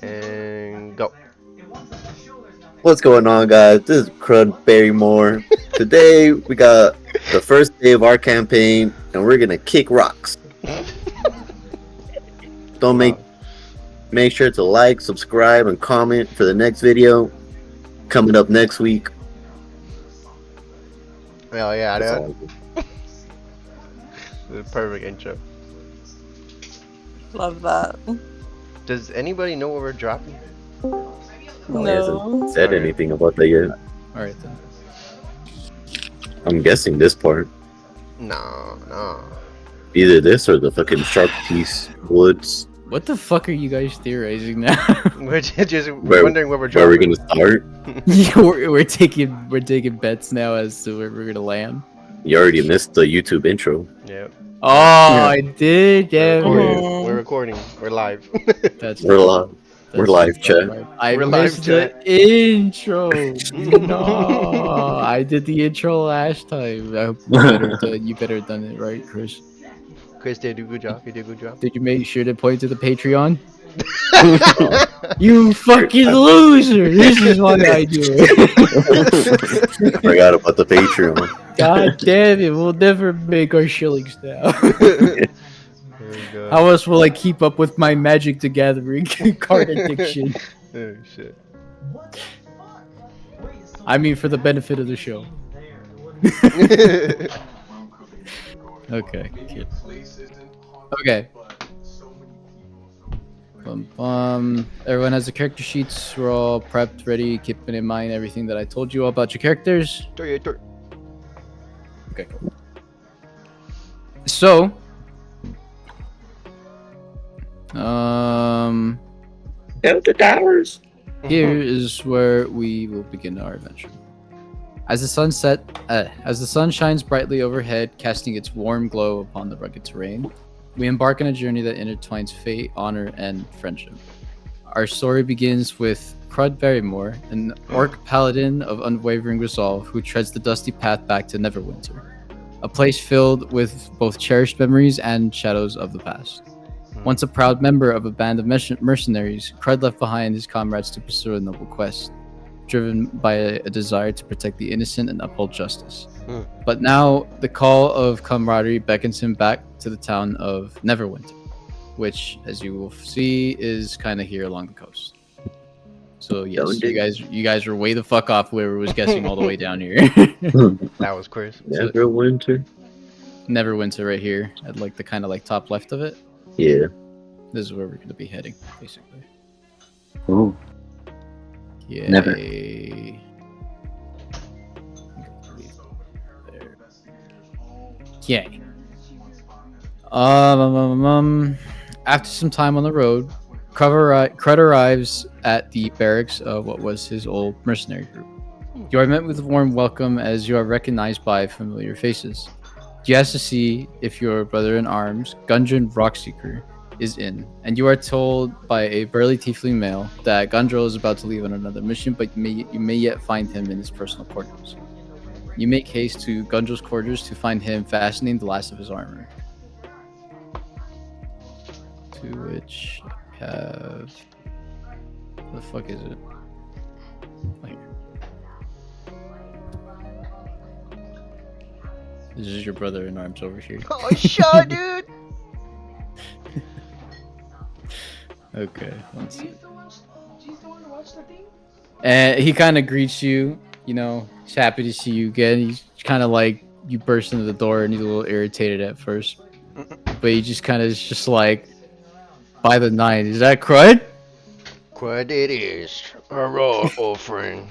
And go. What's going on, guys? This is Crud Barrymore. Today we got the first day of our campaign, and we're gonna kick rocks. Don't make sure to like, subscribe, and comment for the next video coming up next week. Oh yeah, That's that all. the perfect intro. Love that. Does anybody know what we're dropping? He hasn't No. said Okay. anything about that yet. Alright then. I'm guessing this part. No. Either this or the fucking shark piece woods. What the fuck are you guys theorizing now? We're just Where- wondering what we're Where are we dropping. gonna start? Yeah, we're taking bets now as to where we're gonna land. You already missed the YouTube intro. Yeah. Oh, I did. Yeah, We're recording. We're live. that's We're live. We're live, chat. I We're live, missed the intro. No, I did the intro last time. I hope you better done it right, Chris. Chris did a good job. He did a good job. Did you make sure to point to the Patreon? You fucking loser! This is why I do it. I forgot about the Patreon. God damn it! We'll never make our shillings now. There we go. How else will I keep up with my Magic the Gathering card addiction? Oh shit. I mean, for the benefit of the show. Okay. Cute. Okay. Everyone has the character sheets. We're all prepped, ready, keeping in mind everything that I told you about your characters. Okay. So, Out the towers. here is where we will begin our adventure. As the sun shines brightly overhead, casting its warm glow upon the rugged terrain, we embark on a journey that intertwines fate, honor, and friendship. Our story begins with Crud Barrymore, an orc paladin of unwavering resolve who treads the dusty path back to Neverwinter, a place filled with both cherished memories and shadows of the past. Once a proud member of a band of mercenaries, Crud left behind his comrades to pursue a noble quest, driven by a desire to protect the innocent and uphold justice. But now, the call of camaraderie beckons him back to the town of Neverwinter, which, as you will see, is kind of here along the coast. So yes, you guys were way the fuck off. Whoever was guessing all the way down here. That was Chris. Neverwinter. Neverwinter right here, at like the kind of like top left of it. Yeah. This is where we're gonna be heading, basically. Ooh. Yay. Never. There. Yay. After some time on the road, Crud arrives at the barracks of what was his old mercenary group. You are met with a warm welcome as you are recognized by familiar faces. You ask to see if your brother-in-arms, Gundren Rockseeker, is in, and you are told by a burly tiefling male that Gundrel is about to leave on another mission, but you may yet find him in his personal quarters. You make haste to Gundrel's quarters to find him fastening the last of his armor. To which I have... What the fuck is it? Like... This is your brother-in-arms over here. Oh shit, dude. Okay, let's see. And he kind of greets you, you know, he's happy to see you again. He's kind of like, you burst into the door and he's a little irritated at first. But he just kind of is just like, by the night, is that Crud? Crud it is. Hurrah, old friend.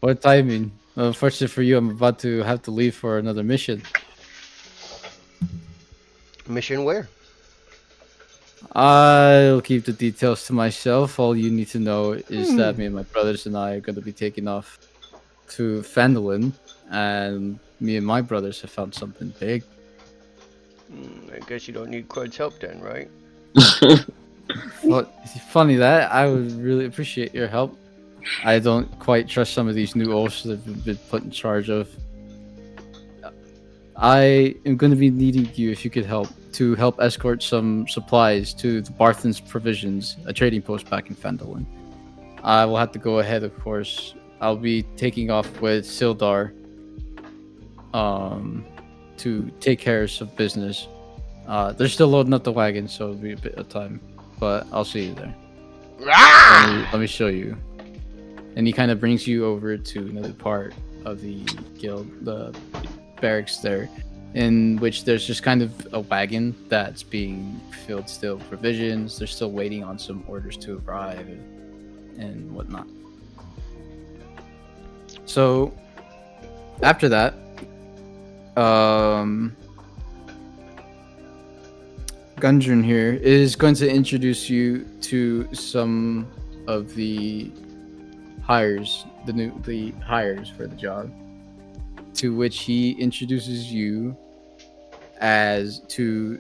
What timing? Unfortunately for you, I'm about to have to leave for another mission. Mission where? I'll keep the details to myself. All you need to know is that me and my brothers and I are going to be taking off to Phandalin, and me and my brothers have found something big. I guess you don't need Crud's help then, right? Well, funny that I would really appreciate your help. I don't quite trust some of these new oaths that have been put in charge of. I am going to be needing you if you could help to help escort some supplies to the Barthen's Provisions, a trading post back in Fendelin. I will have to go ahead, of course. I'll be taking off with Sildar to take care of some business. They're still loading up the wagon, so it'll be a bit of time. But I'll see you there. Let me show you. And he kind of brings you over to another part of the guild, the barracks there, in which there's just kind of a wagon that's being filled still with provisions. They're still waiting on some orders to arrive and whatnot. So after that, Gundren here is going to introduce you to some of the hires, the hires for the job, to which he introduces you as to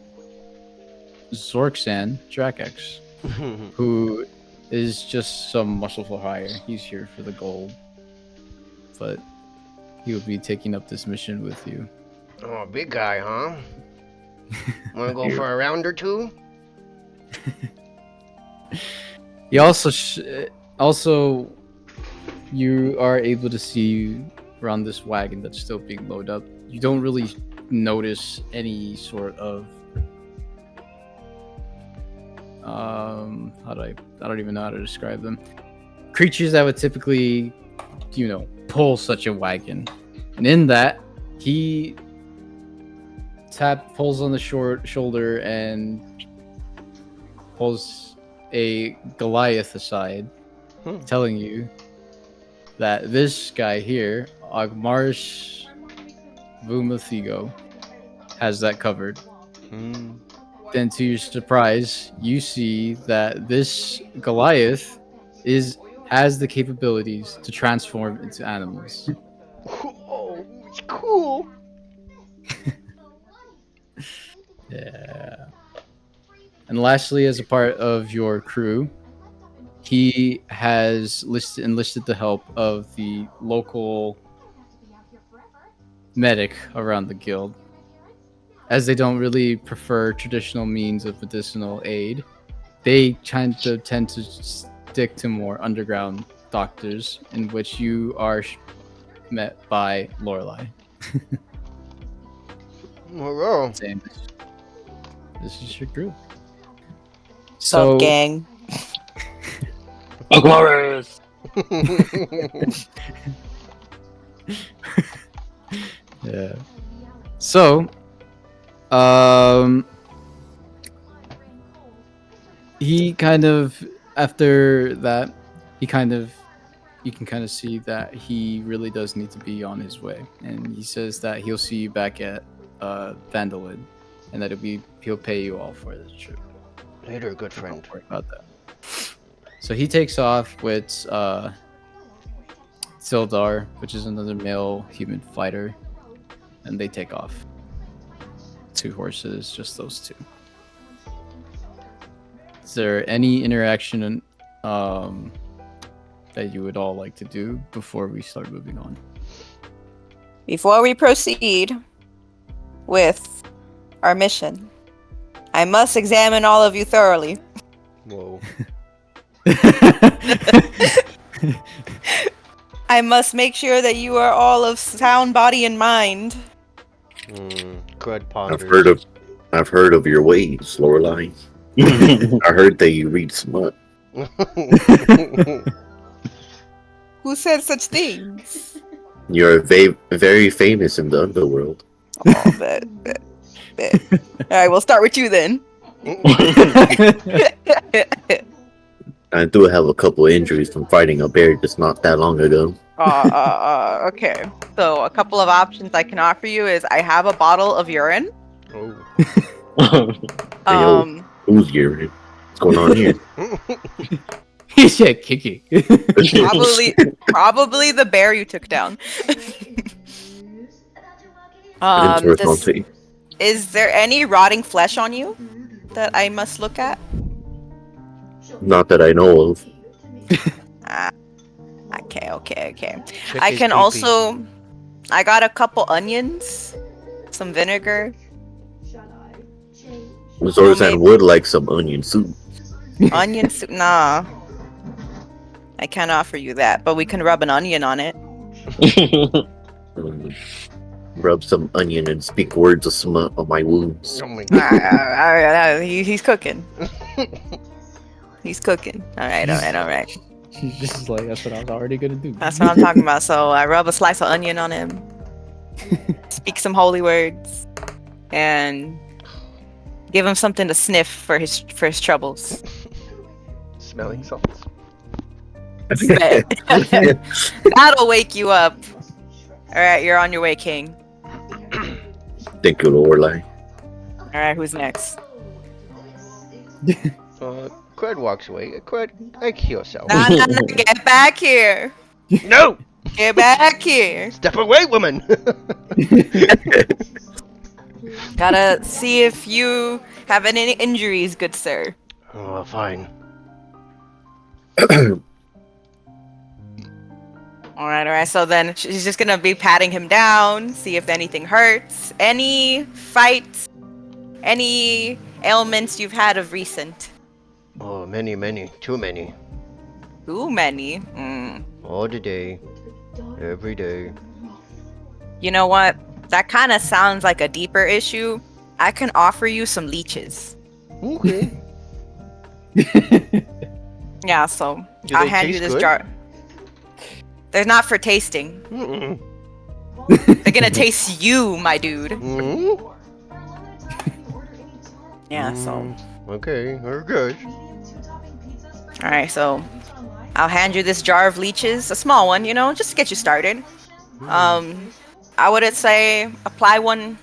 Zorksan Drakex, who is just some muscleful hire. He's here for the gold, but he will be taking up this mission with you. Oh, big guy, huh? Wanna go for a round or two? He also you are able to see around this wagon that's still being loaded up. You don't really notice any sort of I don't even know how to describe them. Creatures that would typically, pull such a wagon. And in that, he pulls on the shoulder and pulls a Goliath aside, telling you that this guy here, Agmarish Vumathigo, has that covered. Then to your surprise, you see that this Goliath has the capabilities to transform into animals. Oh, it's cool. Yeah. And lastly, as a part of your crew, he has enlisted the help of the local medic around the guild. As they don't really prefer traditional means of medicinal aid, they tend to stick to more underground doctors, in which you are met by Lorelei. Hello. Saying, this is your group. Sup, gang? Glorious. Yeah. So, he kind of, after that, you can kind of see that he really does need to be on his way, and he says that he'll see you back at Vandalid, and that he'll pay you all for this trip. Later, good friend. Don't worry about that. So he takes off with Sildar, which is another male human fighter, and they take off. 2 horses, just those 2. Is there any interaction that you would all like to do before we start moving on? Before we proceed with our mission, I must examine all of you thoroughly. Whoa. I must make sure that you are all of sound body and mind. Crud ponders. I've heard of your ways, Lorelei. I heard that you read smut. Who said such things? You're very famous in the underworld. Oh, bet. Alright, we'll start with you then. I do have a couple injuries from fighting a bear just not that long ago. Okay. So a couple of options I can offer you is I have a bottle of urine. Hey, who's urine? What's going on here? He said Kiki. Probably the bear you took down. Is there any rotting flesh on you that I must look at? Not that I know of. Okay. I can also... I got a couple onions, some vinegar. Zorsan maybe- would like some onion soup. Onion soup? Nah. I can't offer you that, but we can rub an onion on it. Mm, rub some onion and speak words of my wounds. Oh my god. He's cooking. He's cooking. Alright. She's just like, that's what I was already gonna do. That's what I'm talking about. So I rub a slice of onion on him, speak some holy words, and give him something to sniff for his troubles. Smelling salts. That'll wake you up. Alright, you're on your way, King. Thank you, Lorelai. Alright, who's next? Crud walks away. Crud, kill yourself. Nah, get back here. No! Get back here. Step away, woman! Gotta see if you have any injuries, good sir. Oh, fine. Alright. So then she's just gonna be patting him down, see if anything hurts. Any fights, any ailments you've had of recent? Oh, many. Too many. Too many. All the day. Every day. You know what? That kind of sounds like a deeper issue. I can offer you some leeches. Okay. Yeah, so Do I'll they hand you taste this good? jar. They're not for tasting. Mm-mm. They're gonna taste you, my dude. Mm-hmm. Yeah, so. Okay, we're good. Alright, so I'll hand you this jar of leeches, a small one, just to get you started. I would say apply one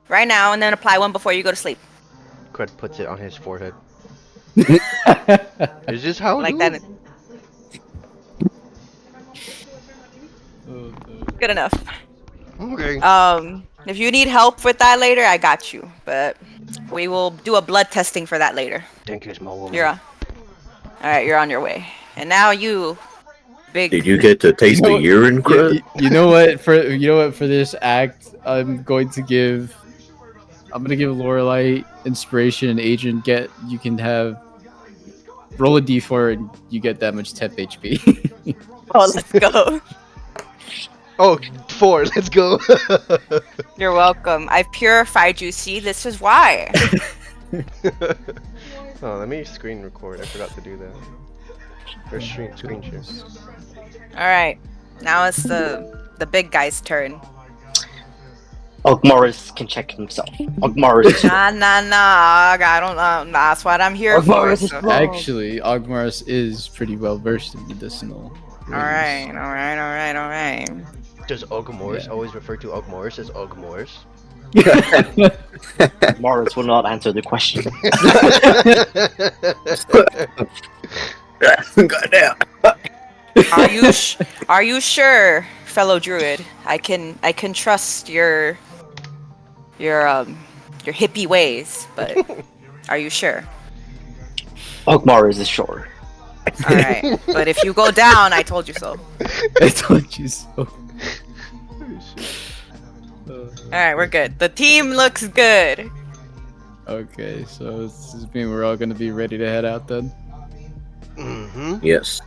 right now and then apply one before you go to sleep. Crud puts it on his forehead. Is this how Like do that. it? Good enough. Okay. If you need help with that later, I got you. But we will do a blood testing for that later. Thank you, small woman. You're on. Alright, you're on your way. And now you, big. Did you get to taste the urine, Crud? You know what? For this act, I'm gonna give Lorelai inspiration and agent. You can have roll a d4 and you get that much temp HP. Oh, let's go. Oh, 4. Let's go. You're welcome. I've purified you. See, this is why. Oh, let me screen record. I forgot to do that. Or screen share. Alright. Now it's the big guy's turn. Ogmaris can check himself. Ogmaris. Nah. I don't know. That's what I'm here for. Ogmaris is so- wrong. Actually, Ogmaris is pretty well versed in medicinal. Alright. Does Ogmorris Yeah. always refer to Ogmorris as Ogmorris? Ogmaris will not answer the question. Goddamn. Are you sure, fellow druid? I can trust your hippie ways, but are you sure? Ogmaris is sure. Alright. But if you go down, I told you so. I told you so. Alright, we're good. The team looks good. Okay, so does this mean we're all gonna be ready to head out then? Mm-hmm. Yes.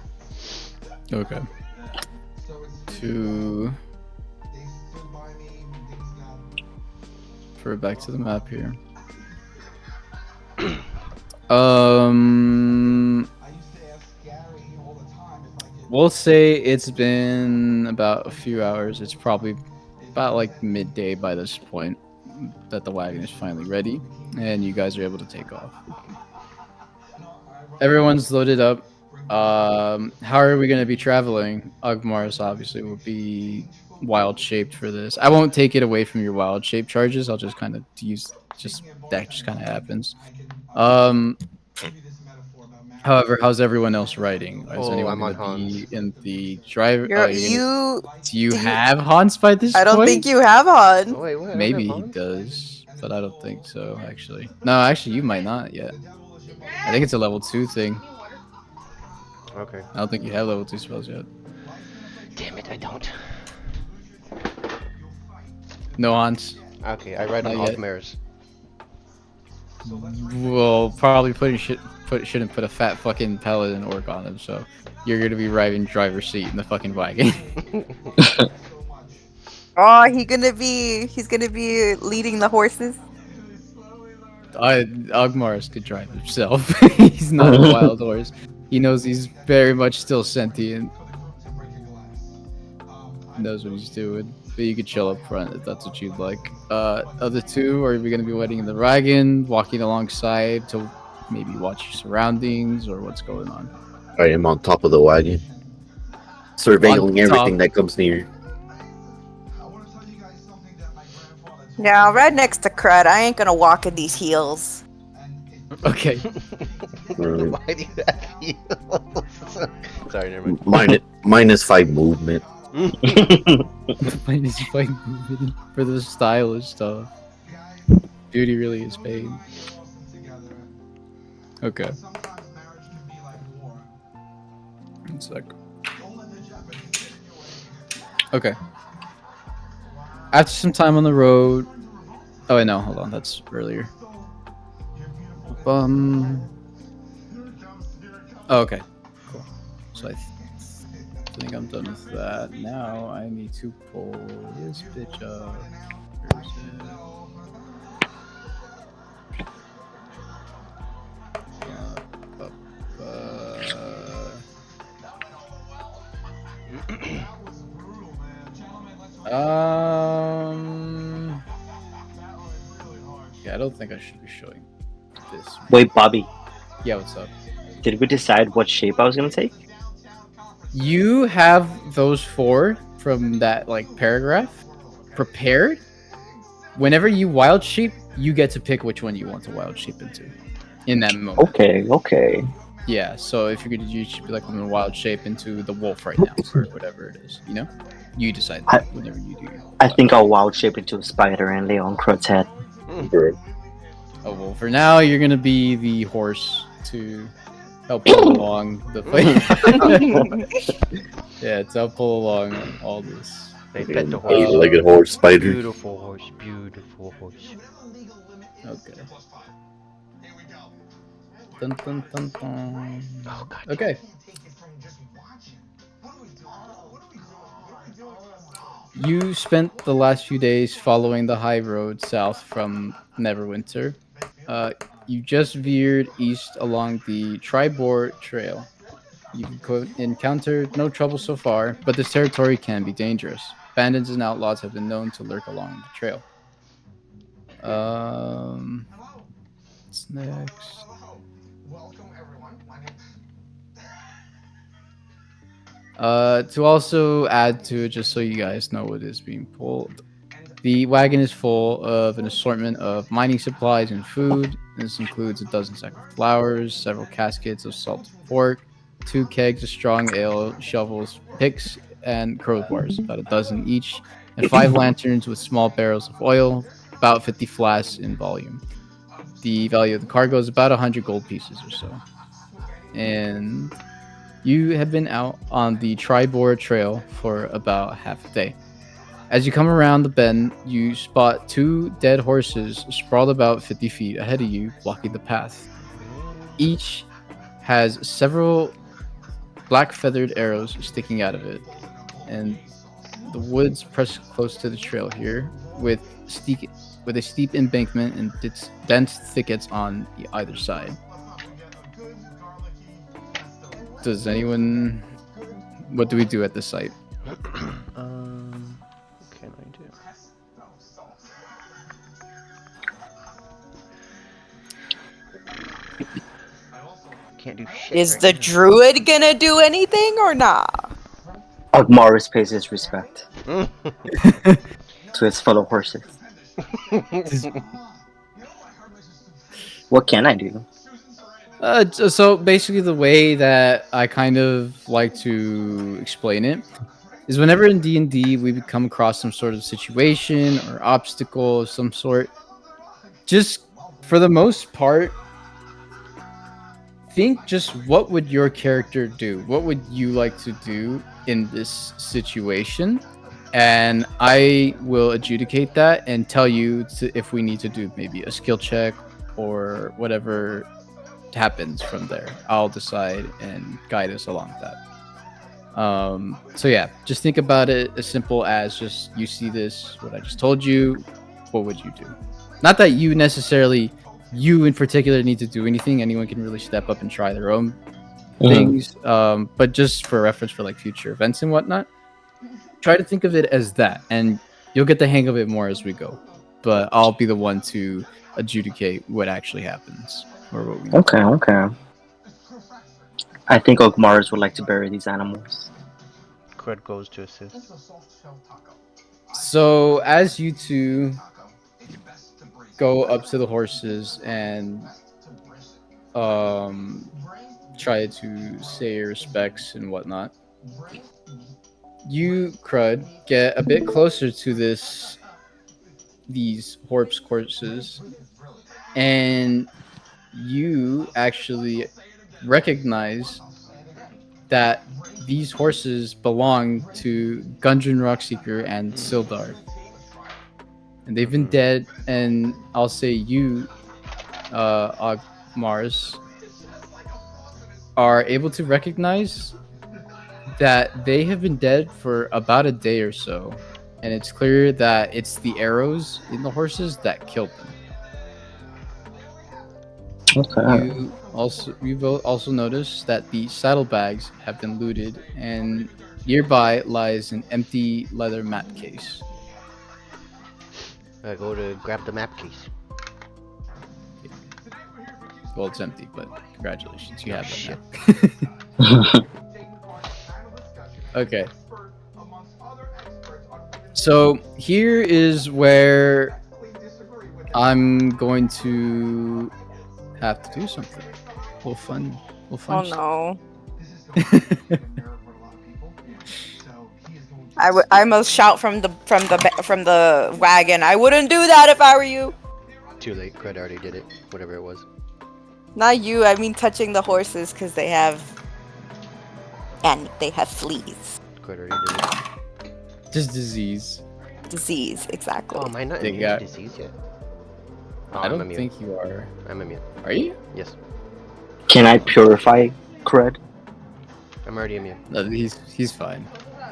Okay. Back to the map here. We'll say it's been about a few hours. It's probably about like midday by this point that the wagon is finally ready and you guys are able to take off. Everyone's loaded up. How are we going to be traveling? Ogmaris obviously will be wild shaped for this. I won't take it away from your wild shape charges. I'll just kind of use that just kind of happens. However, how's everyone else riding? Is Oh, anyone I'm on gonna be Hans. in the driver? You Do you have Hans by this I don't point? think you have Han. Oh, wait, what? I don't Maybe have he Hans? does, but I don't think so. Actually, no. Actually, you might not yet. I think it's a level 2 thing. Okay. I don't think you have level 2 spells yet. Damn it, I don't. No Hans. Okay, I ride on Not yet. Ogmaris. Well, probably shouldn't put a fat fucking paladin orc on him. So you're gonna be riding driver's seat in the fucking wagon. Oh, he's gonna be leading the horses. Ogmars could drive himself. He's not a wild horse. He knows he's very much still sentient. Knows what he's doing. But you could chill up front if that's what you'd like. Other two, are we gonna be waiting in the wagon, walking alongside to maybe watch your surroundings, or what's going on? I am on top of the wagon, surveilling On everything top. that comes near. Yeah, right next to Crud. I ain't gonna walk in these heels. Okay. Why do you have heels? Sorry, never mind. -5 movement. Minus 5 movement for the stylish stuff. Beauty really is pain. Okay. One sec. Okay. After some time on the road. Oh, wait, no, hold on. That's earlier. Oh, okay. Cool. So I think I'm done with that. Now I need to pull this bitch up. Where is it? Yeah, I don't think I should be showing this. Wait, Bobby, Yeah, what's up? did we decide what shape I was gonna take? You have those 4 from that like paragraph prepared. Whenever you wild shape, you get to pick which one you want to wild shape into in that moment. Okay. Yeah, so if you're gonna you should be like, I'm gonna wild shape into the wolf right now, or whatever it is, you know? You decide that whenever you do your I think I'll wild shape into a spider and lay on Crud's head. Oh well, for now you're gonna be the horse to help pull along the fight. Yeah, to help pull along all this. They pet the horse. Eight-legged horse spider. Beautiful horse, beautiful horse. Okay. Dun, dun, dun, dun. Oh god. Okay. You spent the last few days following the high road south from Neverwinter. You just veered east along the Tribor Trail. You've encountered no trouble so far, but this territory can be dangerous. Bandits and outlaws have been known to lurk along the trail. What's next? To also add to it, just so you guys know what is being pulled, the wagon is full of an assortment of mining supplies and food. This includes a dozen sacks of flowers, several caskets of salted pork, 2 kegs of strong ale, shovels, picks, and crowbars, about a dozen each, and 5 lanterns with small barrels of oil, about 50 flasks in volume. The value of the cargo is about 100 gold pieces or so. And you have been out on the Tribor Trail for about half a day. As you come around the bend, you spot 2 dead horses sprawled about 50 feet ahead of you, blocking the path. Each has several black feathered arrows sticking out of it, and the woods press close to the trail here, with a steep embankment and dense thickets on either side. Does anyone? What do we do at this site? What can I do? Can't do shit. Is right the now. druid gonna do anything or not? Ogmaris pays his respect to his fellow horses. What can I do? So basically, the way that I kind of like to explain it is whenever in D&D we come across some sort of situation or obstacle of some sort, just for the most part, think just what would your character do? What would you like to do in this situation? And I will adjudicate that and tell you if we need to do maybe a skill check or whatever happens from there. I'll decide and guide us along that. So yeah, just think about it as simple as just you see this, what I just told you, what would you do? Not that you necessarily, you in particular, need to do anything. Anyone can really step up and try their own things. But just for reference for like future events and whatnot, try to think of it as that, and you'll get the hang of it more as we go. But I'll be the one to adjudicate what actually happens or what we. Okay, okay. I think Ogmars would like to bury these animals. Crud goes to assist. So as you two go up to the horses and try to say your respects and whatnot, you, Crud, get a bit closer to these horse courses, and you actually recognize that these horses belong to Gundren Rockseeker and Sildar. And they've been dead, and I'll say you, Mars, are able to recognize that they have been dead for about a day or so. And it's clear that it's the arrows in the horses that killed them. Okay. You both also notice that the saddlebags have been looted, and nearby lies an empty leather map case. I go to grab the map case. Well, it's empty, but congratulations, you have that now. Okay. So here is where I'm going to have to do something. We'll fun. Oh no. I must shout from the wagon. I wouldn't do that if I were you. Too late. Crud already did it. Whatever it was. Not you. I mean touching the horses because they have fleas. Crud already did it. Just disease. Disease, exactly. Oh, am I not They immune got- to disease yet? Oh, I I'm don't immune. think you are. I'm immune. Are you? Yes. Can I purify Crud? I'm already immune. No, he's fine.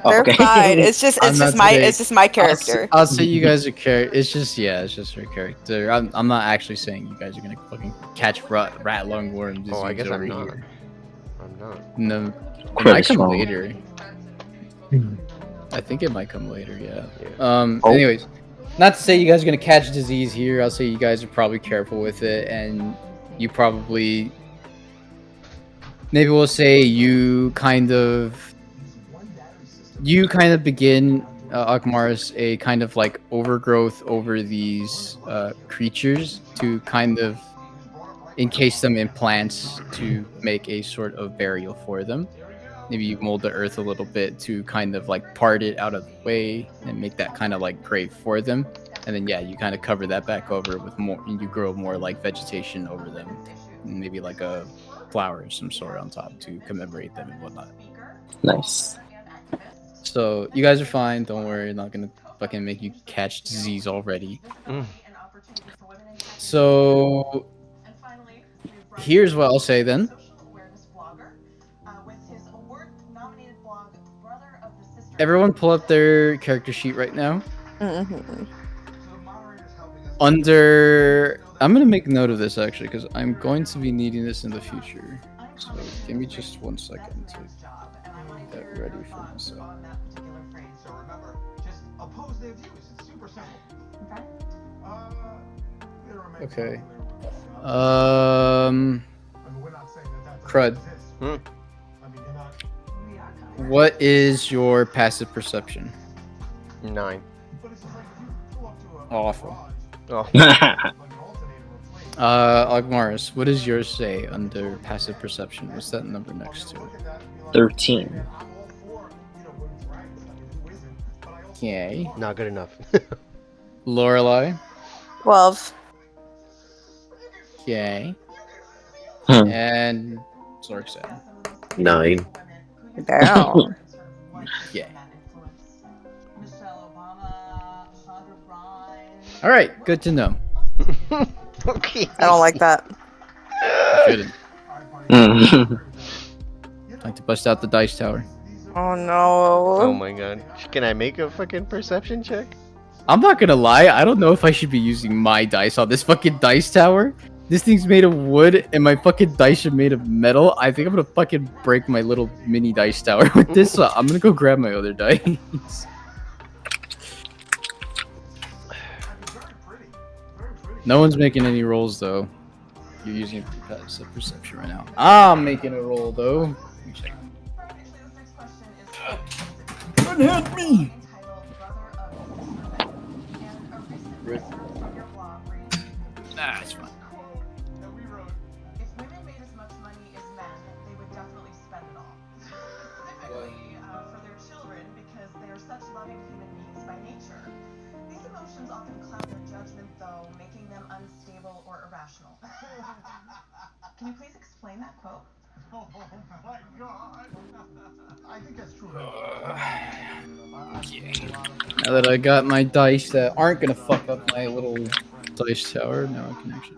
They're Okay. fine. It's just I'm not my today. it's just my character. I'll say you guys are it's just her character. I'm not actually saying you guys are gonna fucking catch rat lungworm disease Oh, I guess over I'm not. here. I'm not. No, it Crud might is come strong. later. I think it might come later. Yeah. Yeah. Oh. Anyways, not to say you guys are gonna catch disease here. I'll say you guys are probably careful with it, and you probably maybe we'll say you kind of begin Akmaris a kind of like overgrowth over these creatures to kind of encase them in plants to make a sort of burial for them. Maybe you mold the earth a little bit to kind of like part it out of the way and make that kind of like grave for them. And then yeah, you kind of cover that back over with more, and you grow more like vegetation over them, and maybe like a flower of some sort on top to commemorate them and whatnot. Nice. So you guys are fine. Don't worry. I'm not gonna fucking make you catch disease already. Mm. So here's what I'll say then. Everyone pull up their character sheet right now. Mhm. I'm gonna make note of this actually because I'm going to be needing this in the future. So give me just 1 second to get ready for myself. Okay. Crud. Hmm. What is your passive perception? 9. Awful. Oh. Ogmaris, what does yours say under passive perception? What's that number next to it? 13. Okay. Not good enough. Lorelei. 12. Okay. Hmm. And Zorksan. 9. Damn. Yeah. All right. Good to know. Okay. I don't like that. Shouldn't. Mm. Like to bust out the dice tower. Oh no. Oh my god. Can I make a fucking perception check? I'm not gonna lie, I don't know if I should be using my dice on this fucking dice tower. This thing's made of wood and my fucking dice are made of metal. I think I'm gonna fucking break my little mini dice tower with this. So I'm gonna go grab my other dice. No one's making any rolls though. You're using perception right now. I'm making a roll though. Let me check. Unhand me! Rip. Nah, it's fine. If women made as much money as men, they would definitely spend it all. Typically, for their children, because they are such loving human beings by nature. These emotions often cloud their judgment, though, making them unstable or irrational. Can you please explain that quote? Oh my god! I think that's true. Now that I got my dice that aren't gonna fuck up my little dice tower, now I can actually.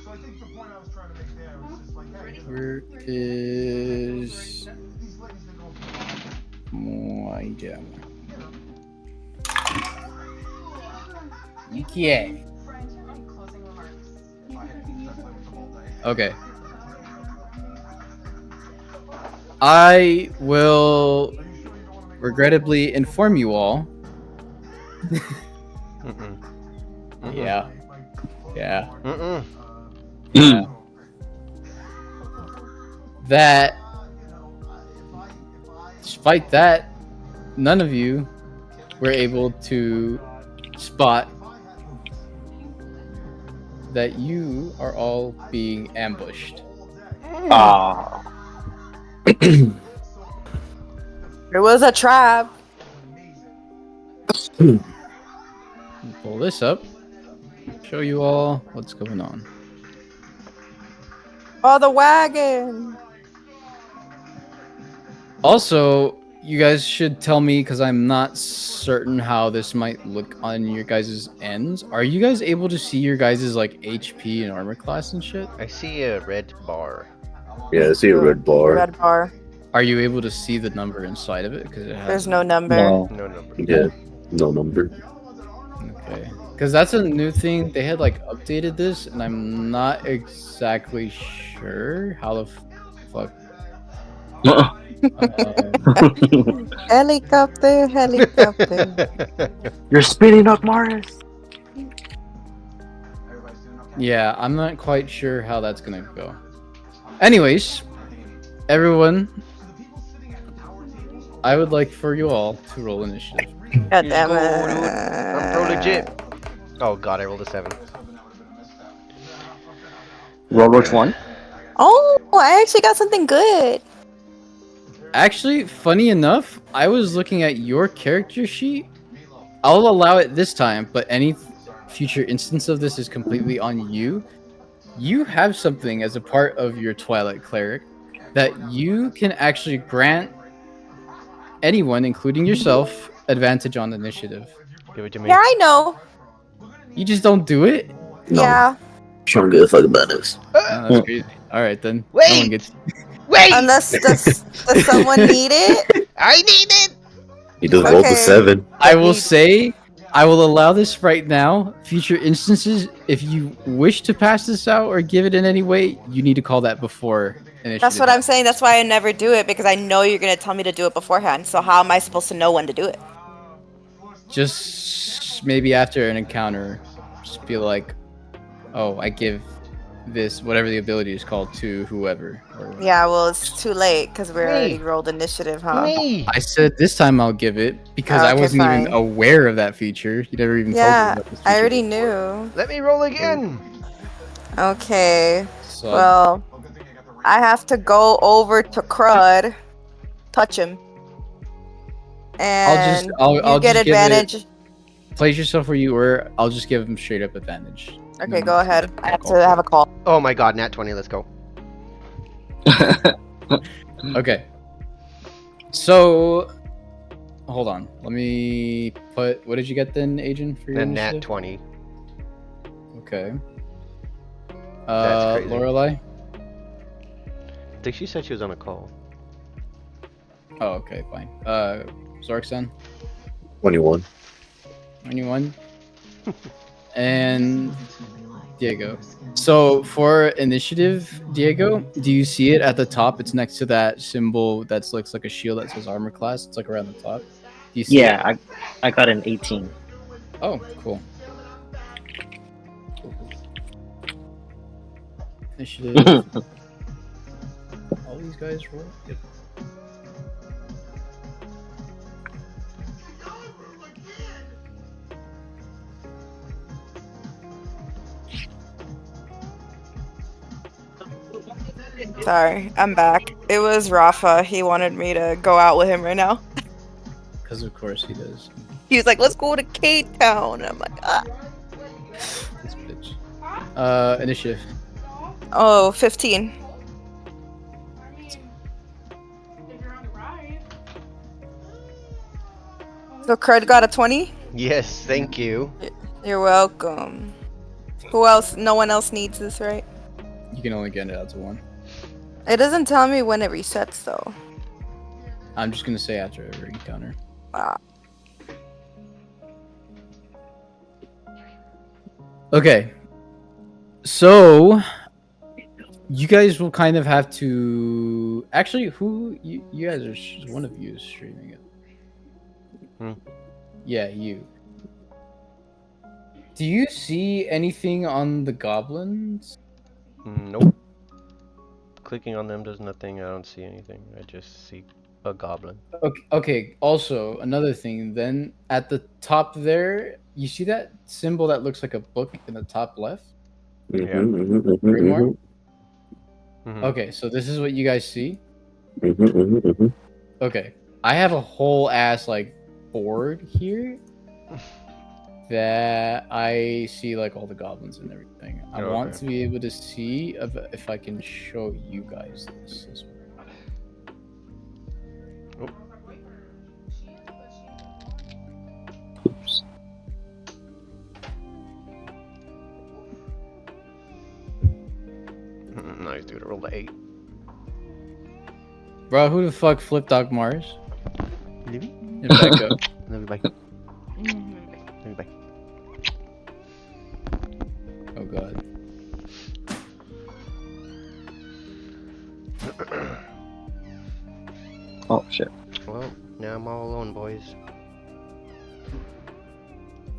So I think the point I was trying to make there was just like, hey, Where is these ladies that go my gem? Yeah. Frank, do you have any closing remarks? Okay. I will regrettably inform you all. Mm-mm. Yeah. Yeah. Mm-mm. Yeah. That, despite that, none of you were able to spot that you are all being ambushed. Ah. It was a trap. Pull this up. Show you all what's going on. Oh, the wagon. Also, you guys should tell me because I'm not certain how this might look on your guys' ends. Are you guys able to see your guys' like HP and armor class and shit? I see a red bar. Yeah, I see a red bar. Red bar. Are you able to see the number inside of it? Because it has There's no number. No. No number. Yeah, no number. Okay. Because that's a new thing. They had like updated this, and I'm not exactly sure how the fuck. Helicopter, helicopter. You're speeding up, Morris. Yeah, I'm not quite sure how that's gonna go. Anyways, everyone, I would like for you all to roll initiative. God damn Go, it. dude. I'm pro legit. Oh god, I rolled a 7. Roll which one? Oh, I actually got something good. Actually, funny enough, I was looking at your character sheet. I'll allow it this time, but any future instance of this is completely on you. You have something as a part of your Twilight Cleric that you can actually grant anyone, including yourself, advantage on initiative. Give it to me. Yeah, I know. You just don't do it? No. Yeah. Trying to give a fuck about this. Oh, that's crazy. Alright then. No Wait! one gets... Wait! Unless does someone need it? I need it! He just rolled a Okay. 7. I will say, I will allow this right now. Future instances, if you wish to pass this out or give it in any way, you need to call that before initiative. That's what I'm saying. That's why I never do it, because I know you're gonna tell me to do it beforehand. So how am I supposed to know when to do it? Just maybe after an encounter, just be like, oh, I give this, whatever the ability is called, to whoever. Or Yeah, well, it's too late because we already Me. rolled initiative, huh? Me! I said this time I'll give it because Oh, I okay, wasn't even fine. aware of that feature. You never even Yeah, told me about this I feature already before. knew. Let me roll again! Okay. So, Well, I have to go over to Crud, touch him, and I'll you get just give it- advantage. place yourself where you were. I'll just give him straight up advantage. Okay, go ahead. I have to have a call. Oh my god, nat 20, let's go. Okay. So, hold on. Let me put. What did you get then, Agent? For your A nat initiative? 20. Okay. That's crazy. Lorelai? I think she said she was on a call. Oh, okay, fine. Zorkson? 21. Anyone? And Diego. So for initiative, Diego, do you see it at the top? It's next to that symbol that looks like a shield that says armor class. It's like around the top. Do you see it? Yeah, I got an 18. Oh, cool. Initiative. All these guys roll. Yep. Sorry, I'm back. It was Rafa. He wanted me to go out with him right now. Because of course he does. He was like, let's go to K-Town. And I'm like, ah. This bitch. Initiative. Oh, 15. So Crud got a 20? Yes, thank you. You're welcome. Who else? No one else needs this, right? You can only get it out to 1. It doesn't tell me when it resets, though. I'm just gonna say after every encounter. Ah. Okay. So you guys will kind of have to actually who you guys are one of you is streaming it. Yeah, you. Do you see anything on the goblins? Nope. Clicking on them does nothing. I don't see anything. I just see a goblin. Okay. Also, another thing. Then at the top there, you see that symbol that looks like a book in the top left? Yeah. Grimoire? Mhm. Okay, so this is what you guys see. Mm-hmm. Okay, I have a whole ass like board here that I see like all the goblins and everything. I want Okay. to be able to see if I can show you guys this as well. Nice, dude. I rolled an 8. Bro, who the fuck flipped Dog Mars? Libby? And Becca. Let me back. Let me back. Oh god. Oh shit. Well, now I'm all alone, boys.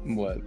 What?